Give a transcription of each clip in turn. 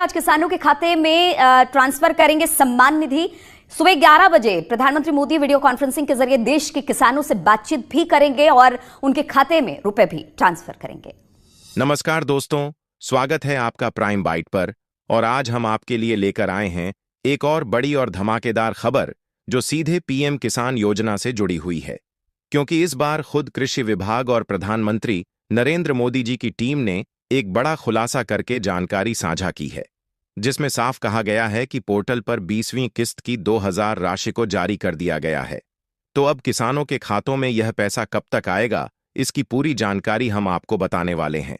आज किसानों के खाते में ट्रांसफर करेंगे सम्मान निधि। सुबह 11 बजे प्रधानमंत्री मोदी वीडियो कॉन्फ्रेंसिंग के जरिए देश के किसानों से बातचीत भी करेंगे और उनके खाते में रुपए भी ट्रांसफर करेंगे। नमस्कार दोस्तों, स्वागत है आपका प्राइम बाइट पर। और आज हम आपके लिए लेकर आए हैं एक और बड़ी और धमाकेदार खबर जो सीधे पीएम किसान योजना से जुड़ी हुई है, क्योंकि इस बार खुद कृषि विभाग और प्रधानमंत्री नरेंद्र मोदी जी की टीम ने एक बड़ा खुलासा करके जानकारी साझा की है, जिसमें साफ कहा गया है कि पोर्टल पर 20वीं किस्त की 2000 राशि को जारी कर दिया गया है। तो अब किसानों के खातों में यह पैसा कब तक आएगा, इसकी पूरी जानकारी हम आपको बताने वाले हैं।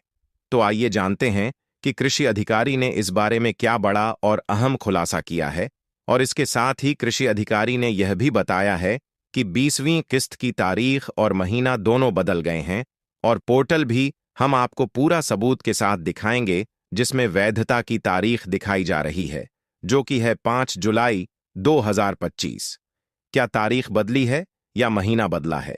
तो आइए जानते हैं कि कृषि अधिकारी ने इस बारे में क्या बड़ा और अहम खुलासा किया है। और इसके साथ ही कृषि अधिकारी ने यह भी बताया है कि 20वीं किस्त की तारीख और महीना दोनों बदल गए हैं, और पोर्टल भी हम आपको पूरा सबूत के साथ दिखाएंगे, जिसमें वैधता की तारीख दिखाई जा रही है, जो कि है 5 जुलाई 2025। क्या तारीख बदली है या महीना बदला है?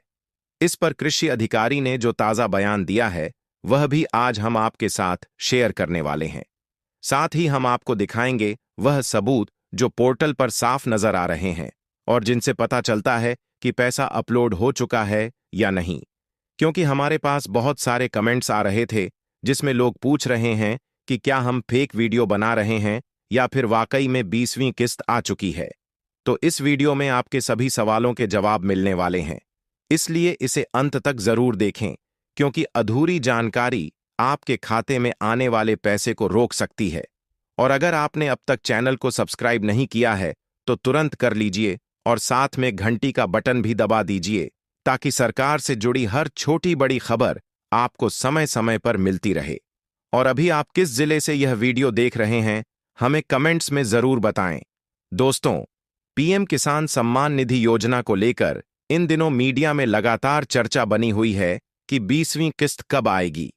इस पर कृषि अधिकारी ने जो ताज़ा बयान दिया है वह भी आज हम आपके साथ शेयर करने वाले हैं। साथ ही हम आपको दिखाएंगे वह सबूत जो पोर्टल पर साफ नजर आ रहे हैं और जिनसे पता चलता है कि पैसा अपलोड हो चुका है या नहीं। क्योंकि हमारे पास बहुत सारे कमेंट्स आ रहे थे जिसमें लोग पूछ रहे हैं कि क्या हम फेक वीडियो बना रहे हैं या फिर वाकई में 20वीं किस्त आ चुकी है। तो इस वीडियो में आपके सभी सवालों के जवाब मिलने वाले हैं, इसलिए इसे अंत तक जरूर देखें, क्योंकि अधूरी जानकारी आपके खाते में आने वाले पैसे को रोक सकती है। और अगर आपने अब तक चैनल को सब्सक्राइब नहीं किया है तो तुरंत कर लीजिए और साथ में घंटी का बटन भी दबा दीजिए, ताकि सरकार से जुड़ी हर छोटी बड़ी खबर आपको समय समय पर मिलती रहे। और अभी आप किस जिले से यह वीडियो देख रहे हैं, हमें कमेंट्स में जरूर बताएं। दोस्तों, पीएम किसान सम्मान निधि योजना को लेकर इन दिनों मीडिया में लगातार चर्चा बनी हुई है कि 20वीं किस्त कब आएगी,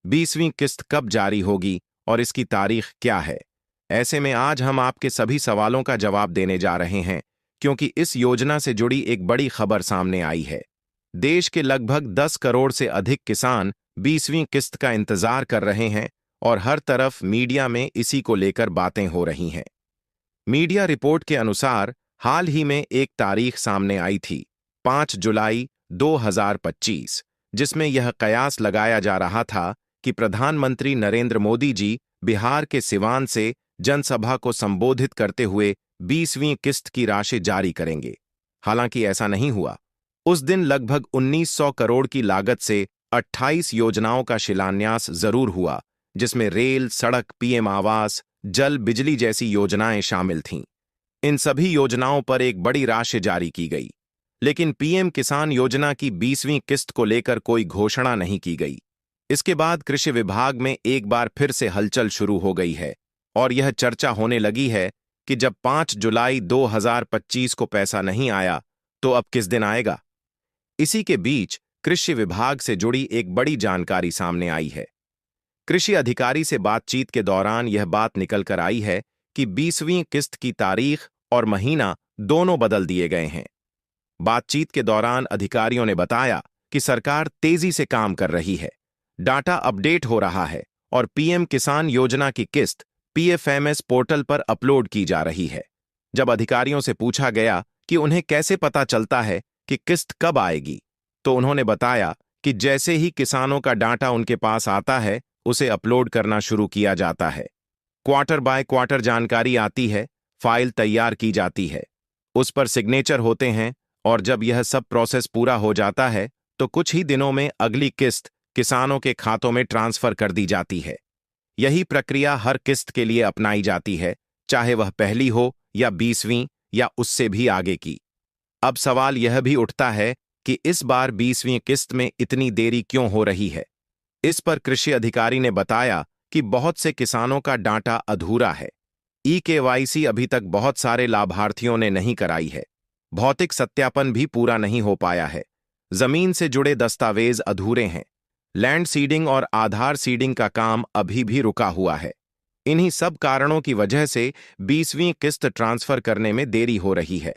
20वीं किस्त कब जारी होगी और इसकी तारीख क्या है। ऐसे में आज हम आपके सभी सवालों का जवाब देने जा रहे हैं, क्योंकि इस योजना से जुड़ी एक बड़ी खबर सामने आई है। देश के लगभग 10 करोड़ से अधिक किसान 20वीं किस्त का इंतजार कर रहे हैं और हर तरफ मीडिया में इसी को लेकर बातें हो रही हैं। मीडिया रिपोर्ट के अनुसार हाल ही में एक तारीख सामने आई थी, 5 जुलाई 2025, जिसमें यह कयास लगाया जा रहा था कि प्रधानमंत्री नरेंद्र मोदी जी बिहार के सिवान से जनसभा को संबोधित करते हुए 20वीं किस्त की राशि जारी करेंगे। हालांकि ऐसा नहीं हुआ। उस दिन लगभग 1900 करोड़ की लागत से 28 योजनाओं का शिलान्यास जरूर हुआ, जिसमें रेल, सड़क, पीएम आवास, जल, बिजली जैसी योजनाएं शामिल थीं। इन सभी योजनाओं पर एक बड़ी राशि जारी की गई, लेकिन पीएम किसान योजना की 20वीं किस्त को लेकर कोई घोषणा नहीं की गई। इसके बाद कृषि विभाग में एक बार फिर से हलचल शुरू हो गई है और यह चर्चा होने लगी है कि जब 5 जुलाई 2025 को पैसा नहीं आया तो अब किस दिन आएगा। इसी के बीच कृषि विभाग से जुड़ी एक बड़ी जानकारी सामने आई है। कृषि अधिकारी से बातचीत के दौरान यह बात निकल कर आई है कि 20वीं किस्त की तारीख और महीना दोनों बदल दिए गए हैं। बातचीत के दौरान अधिकारियों ने बताया कि सरकार तेजी से काम कर रही है, डाटा अपडेट हो रहा है और पीएम किसान योजना की किस्त पीएफएमएस पोर्टल पर अपलोड की जा रही है। जब अधिकारियों से पूछा गया कि उन्हें कैसे पता चलता है कि किस्त कब आएगी, तो उन्होंने बताया कि जैसे ही किसानों का डाटा उनके पास आता है उसे अपलोड करना शुरू किया जाता है। क्वार्टर बाय क्वार्टर जानकारी आती है, फाइल तैयार की जाती है, उस पर सिग्नेचर होते हैं और जब यह सब प्रोसेस पूरा हो जाता है तो कुछ ही दिनों में अगली किस्त किसानों के खातों में ट्रांसफर कर दी जाती है। यही प्रक्रिया हर किस्त के लिए अपनाई जाती है, चाहे वह पहली हो या 20वीं या उससे भी आगे की। अब सवाल यह भी उठता है कि इस बार 20वीं किस्त में इतनी देरी क्यों हो रही है। इस पर कृषि अधिकारी ने बताया कि बहुत से किसानों का डाटा अधूरा है। ई-केवाईसी अभी तक बहुत सारे लाभार्थियों ने नहीं कराई है। भौतिक सत्यापन भी पूरा नहीं हो पाया है। जमीन से जुड़े दस्तावेज अधूरे हैं। लैंड सीडिंग और आधार सीडिंग का काम अभी भी रुका हुआ है। इन्हीं सब कारणों की वजह से 20वीं किस्त ट्रांसफर करने में देरी हो रही है।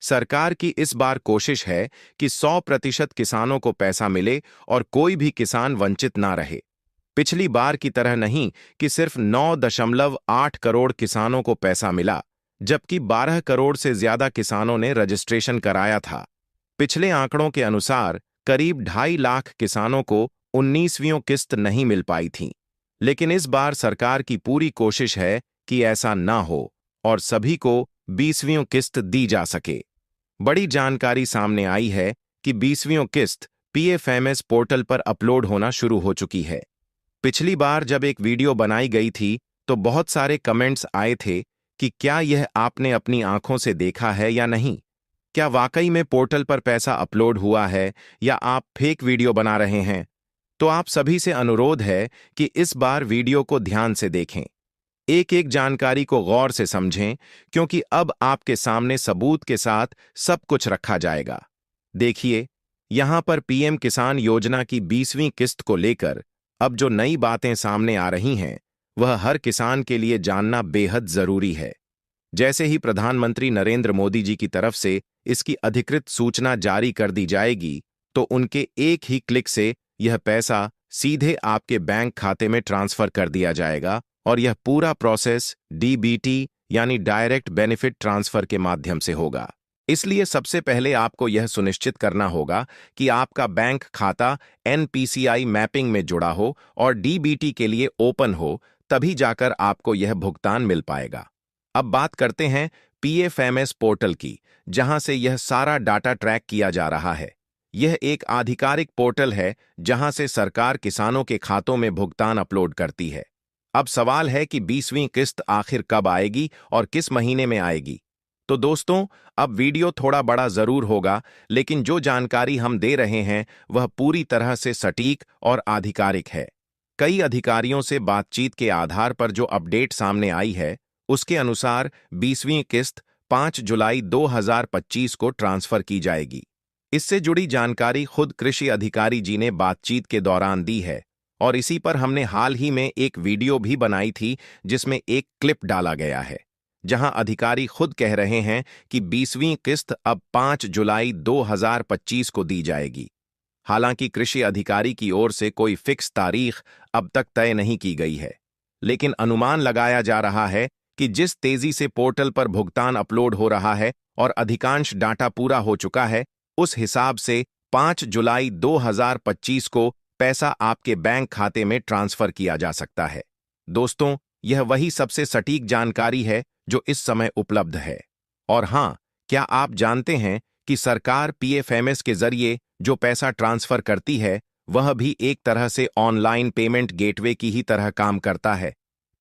सरकार की इस बार कोशिश है कि 100% किसानों को पैसा मिले और कोई भी किसान वंचित ना रहे। पिछली बार की तरह नहीं कि सिर्फ 9.8 करोड़ किसानों को पैसा मिला, जबकि 12 करोड़ से ज्यादा किसानों ने रजिस्ट्रेशन कराया था। पिछले आंकड़ों के अनुसार करीब 2.5 लाख किसानों को 19वीं किस्त नहीं मिल पाई थी, लेकिन इस बार सरकार की पूरी कोशिश है कि ऐसा ना हो और सभी को 20वीं किस्त दी जा सके। बड़ी जानकारी सामने आई है कि 20वीं किस्त पीएफएमएस पोर्टल पर अपलोड होना शुरू हो चुकी है। पिछली बार जब एक वीडियो बनाई गई थी तो बहुत सारे कमेंट्स आए थे कि क्या यह आपने अपनी आंखों से देखा है या नहीं, क्या वाकई में पोर्टल पर पैसा अपलोड हुआ है या आप फेक वीडियो बना रहे हैं। तो आप सभी से अनुरोध है कि इस बार वीडियो को ध्यान से देखें, एक एक जानकारी को गौर से समझें, क्योंकि अब आपके सामने सबूत के साथ सब कुछ रखा जाएगा। देखिए, यहां पर पीएम किसान योजना की 20वीं किस्त को लेकर अब जो नई बातें सामने आ रही हैं, वह हर किसान के लिए जानना बेहद जरूरी है। जैसे ही प्रधानमंत्री नरेंद्र मोदी जी की तरफ से इसकी अधिकृत सूचना जारी कर दी जाएगी, तो उनके एक ही क्लिक से यह पैसा सीधे आपके बैंक खाते में ट्रांसफर कर दिया जाएगा और यह पूरा प्रोसेस डीबीटी यानी डायरेक्ट बेनिफिट ट्रांसफर के माध्यम से होगा। इसलिए सबसे पहले आपको यह सुनिश्चित करना होगा कि आपका बैंक खाता एनपीसीआई मैपिंग में जुड़ा हो और डीबीटी के लिए ओपन हो, तभी जाकर आपको यह भुगतान मिल पाएगा। अब बात करते हैं पीएफएमएस पोर्टल की, जहां से यह सारा डाटा ट्रैक किया जा रहा है। यह एक आधिकारिक पोर्टल है जहां से सरकार किसानों के खातों में भुगतान अपलोड करती है। अब सवाल है कि 20वीं किस्त आखिर कब आएगी और किस महीने में आएगी। तो दोस्तों, अब वीडियो थोड़ा बड़ा जरूर होगा, लेकिन जो जानकारी हम दे रहे हैं वह पूरी तरह से सटीक और आधिकारिक है। कई अधिकारियों से बातचीत के आधार पर जो अपडेट सामने आई है, उसके अनुसार 20वीं किस्त 5 जुलाई 2025 को ट्रांसफर की जाएगी। इससे जुड़ी जानकारी खुद कृषि अधिकारी जी ने बातचीत के दौरान दी है और इसी पर हमने हाल ही में एक वीडियो भी बनाई थी, जिसमें एक क्लिप डाला गया है जहां अधिकारी खुद कह रहे हैं कि 20वीं किस्त अब 5 जुलाई 2025 को दी जाएगी। हालांकि कृषि अधिकारी की ओर से कोई फिक्स तारीख अब तक तय नहीं की गई है, लेकिन अनुमान लगाया जा रहा है कि जिस तेजी से पोर्टल पर भुगतान अपलोड हो रहा है और अधिकांश डाटा पूरा हो चुका है, उस हिसाब से 5 जुलाई 2025 को पैसा आपके बैंक खाते में ट्रांसफर किया जा सकता है। दोस्तों, यह वही सबसे सटीक जानकारी है जो इस समय उपलब्ध है। और हां, क्या आप जानते हैं कि सरकार पीएफएमएस के जरिए जो पैसा ट्रांसफर करती है, वह भी एक तरह से ऑनलाइन पेमेंट गेटवे की ही तरह काम करता है।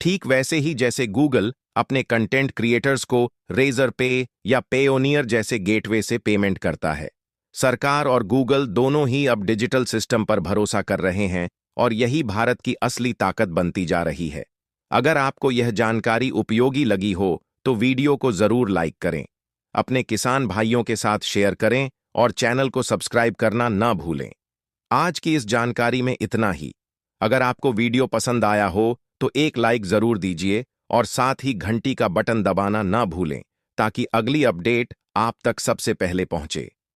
ठीक वैसे ही जैसे गूगल अपने कंटेंट क्रिएटर्स को रेजर पे या पेयोनियर जैसे गेटवे से पेमेंट करता है। सरकार और गूगल दोनों ही अब डिजिटल सिस्टम पर भरोसा कर रहे हैं और यही भारत की असली ताकत बनती जा रही है। अगर आपको यह जानकारी उपयोगी लगी हो तो वीडियो को जरूर लाइक करें, अपने किसान भाइयों के साथ शेयर करें और चैनल को सब्सक्राइब करना न भूलें। आज की इस जानकारी में इतना ही। अगर आपको वीडियो पसंद आया हो तो एक लाइक जरूर दीजिए और साथ ही घंटी का बटन दबाना न भूलें, ताकि अगली अपडेट आप तक सबसे पहले पहुंचे।